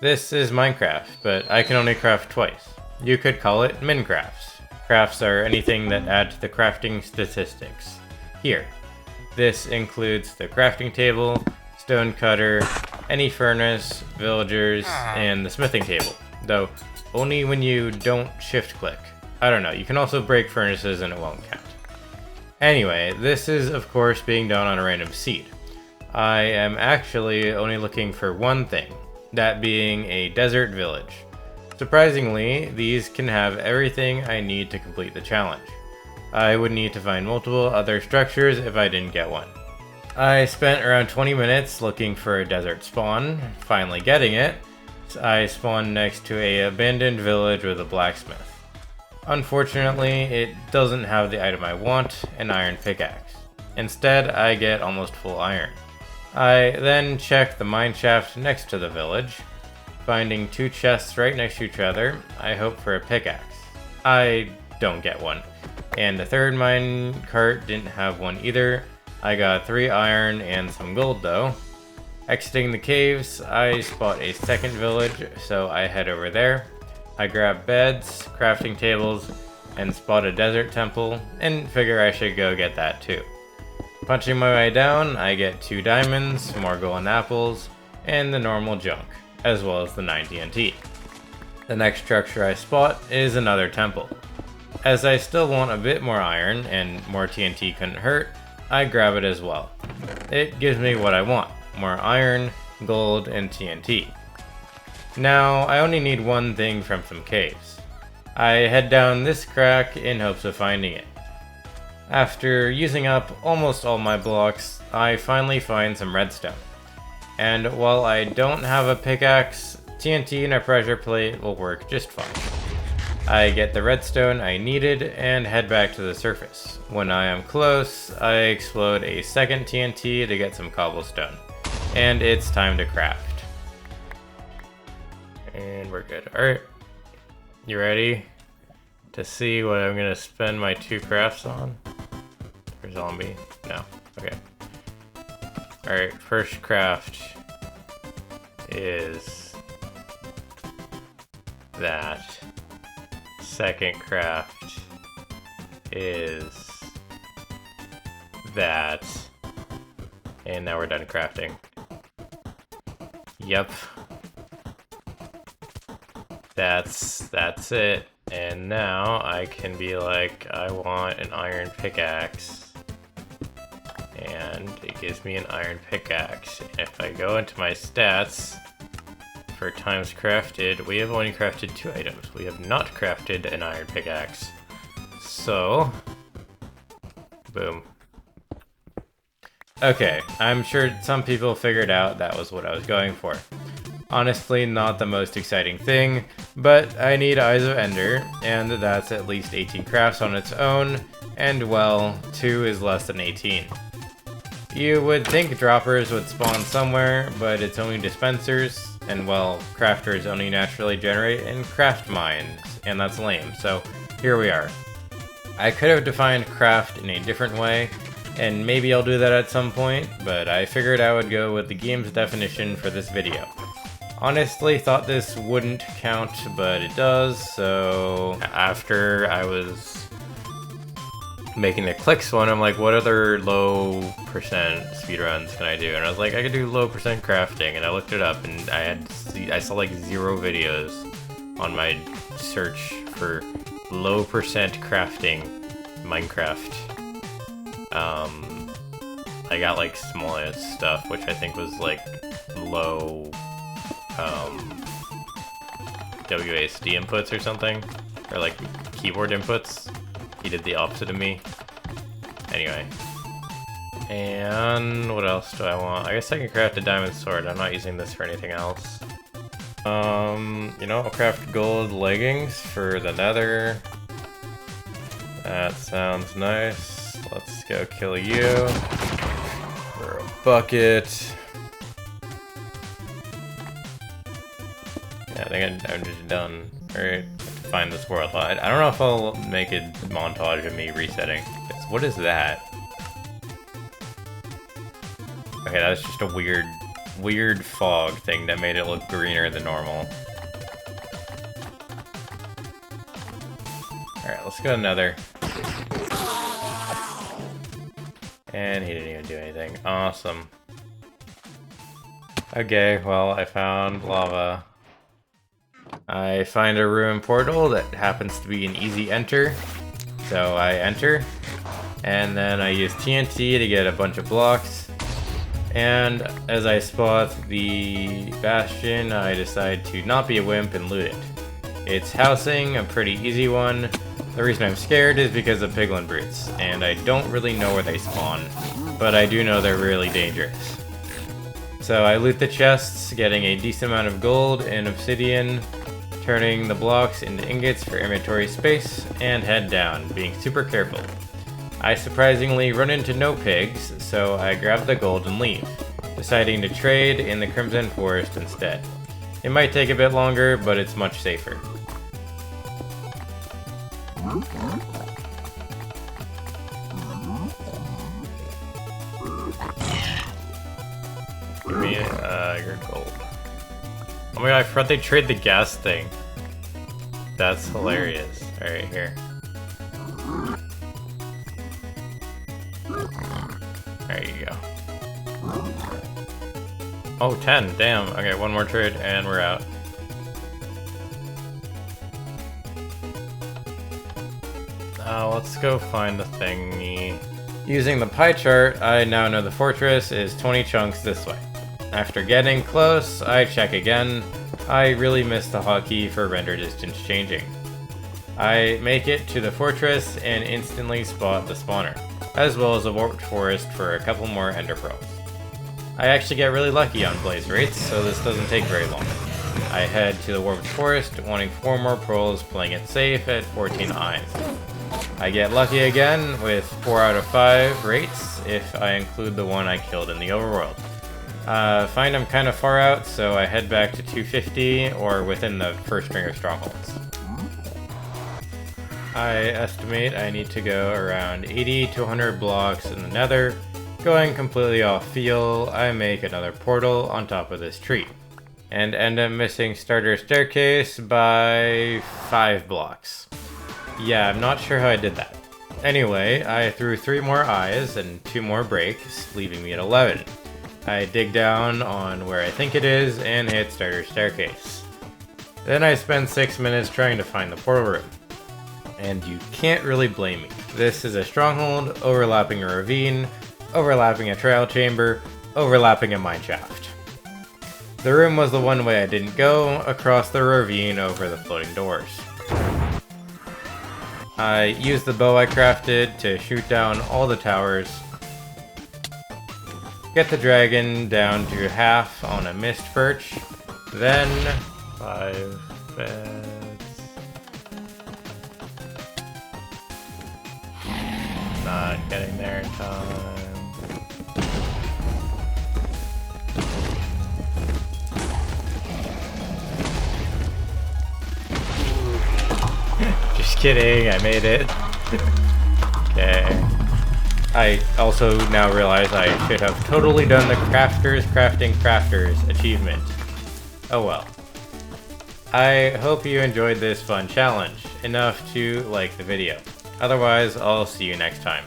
This is Minecraft, but I can only craft twice. You could call it Minecrafts. Crafts are anything that add to the crafting statistics. Here. This includes the crafting table, stone cutter, any furnace, villagers, and the smithing table. Though, only when you don't shift click. I don't know, you can also break furnaces and it won't count. Anyway, this is of course being done on a random seed. I am actually only looking for one thing, that being a desert village. Surprisingly, these can have everything I need to complete the challenge. I would need to find multiple other structures if I didn't get one. I spent around 20 minutes looking for a desert spawn, finally getting it. I spawned next to an abandoned village with a blacksmith. Unfortunately, it doesn't have the item I want, an iron pickaxe. Instead, I get almost full iron. I then check the mine shaft next to the village. Finding two chests right next to each other, I hope for a pickaxe. I don't get one. And the third mine cart didn't have one either. I got 3 iron and some gold though. Exiting the caves, I spot a second village, so I head over there. I grab beds, crafting tables, and spot a desert temple, and figure I should go get that too. Punching my way down, I get 2 diamonds, more golden apples, and the normal junk, as well as the 9 TNT. The next structure I spot is another temple. As I still want a bit more iron, and more TNT couldn't hurt, I grab it as well. It gives me what I want, more iron, gold, and TNT. Now, I only need one thing from some caves. I head down this crack in hopes of finding it. After using up almost all my blocks, I finally find some redstone. And while I don't have a pickaxe, TNT and a pressure plate will work just fine. I get the redstone I needed and head back to the surface. When I am close, I explode a second TNT to get some cobblestone. And it's time to craft. And we're good. Alright. You ready to see what I'm gonna spend my 2 crafts on? For zombie? No. Okay. Alright, first craft is that. Second craft is that. And now we're done crafting. Yep. That's it. And now I can be like, I want an iron pickaxe. And it gives me an iron pickaxe. And if I go into my stats, for times crafted, we have only crafted 2 items. We have not crafted an iron pickaxe. So, boom. Okay, I'm sure some people figured out that was what I was going for. Honestly, not the most exciting thing, but I need Eyes of Ender, and that's at least 18 crafts on its own, and well, 2 is less than 18. You would think droppers would spawn somewhere, but it's only dispensers, and well, crafters only naturally generate in craft mines, and that's lame, so here we are. I could have defined craft in a different way, and maybe I'll do that at some point, but I figured I would go with the game's definition for this video. Honestly, thought this wouldn't count, but it does, so after I was making the clicks one, I'm like, what other low percent speedruns can I do? And I was like, I could do low percent crafting, and I looked it up, and I saw like 0 videos on my search for low percent crafting Minecraft. I got like smallest stuff, which I think was like low WASD inputs or something, or like keyboard inputs. He did the opposite of me. Anyway. And what else do I want? I guess I can craft a diamond sword. I'm not using this for anything else. You know, I'll craft gold leggings for the nether. That sounds nice. Let's go kill you. For a bucket. Yeah, I think I'm just done. Alright, find this world. I don't know if I'll make a montage of me resetting. What is that? Okay, that's just a weird weird fog thing that made it look greener than normal. Alright, let's go another. And he didn't even do anything. Awesome. Okay, well, I found lava. I find a ruin portal that happens to be an easy enter. So I enter, and then I use TNT to get a bunch of blocks. And as I spot the bastion, I decide to not be a wimp and loot it. It's housing, a pretty easy one. The reason I'm scared is because of piglin brutes, and I don't really know where they spawn, but I do know they're really dangerous. So I loot the chests, getting a decent amount of gold and obsidian, turning the blocks into ingots for inventory space, and head down, being super careful. I surprisingly run into no pigs, so I grab the gold and leave, deciding to trade in the Crimson Forest instead. It might take a bit longer, but it's much safer. Give me your gold. Oh my god, I forgot they trade the gas thing. That's hilarious. Alright, here. There you go. Oh, 10. Damn. Okay, one more trade and we're out. Let's go find the thingy. Using the pie chart, I now know the fortress is 20 chunks this way. After getting close, I check again. I really missed the hotkey for render distance changing. I make it to the fortress and instantly spot the spawner, as well as a warped forest for a couple more ender pearls. I actually get really lucky on blaze rates, so this doesn't take very long. I head to the warped forest, wanting 4 more pearls, playing it safe at 14 eyes. I get lucky again with 4 out of 5 rates if I include the one I killed in the overworld. Find I'm kind of far out, so I head back to 250 or within the first ring of strongholds. I estimate I need to go around 80 to 100 blocks in the nether. Going completely off feel, I make another portal on top of this tree, and end up missing starter staircase by 5 blocks. Yeah, I'm not sure how I did that. Anyway, I threw 3 more eyes and 2 more breaks, leaving me at 11. I dig down on where I think it is and hit starter staircase. Then I spend 6 minutes trying to find the portal room. And you can't really blame me. This is a stronghold overlapping a ravine, overlapping a trial chamber, overlapping a mineshaft. The room was the one way I didn't go, across the ravine over the floating doors. I used the bow I crafted to shoot down all the towers, get the dragon down to half on a mist perch, then 5 beds. Not getting there in time. Just kidding, I made it. Okay. I also now realize I should have totally done the Crafters Crafting Crafters achievement. Oh well. I hope you enjoyed this fun challenge, enough to like the video. Otherwise, I'll see you next time.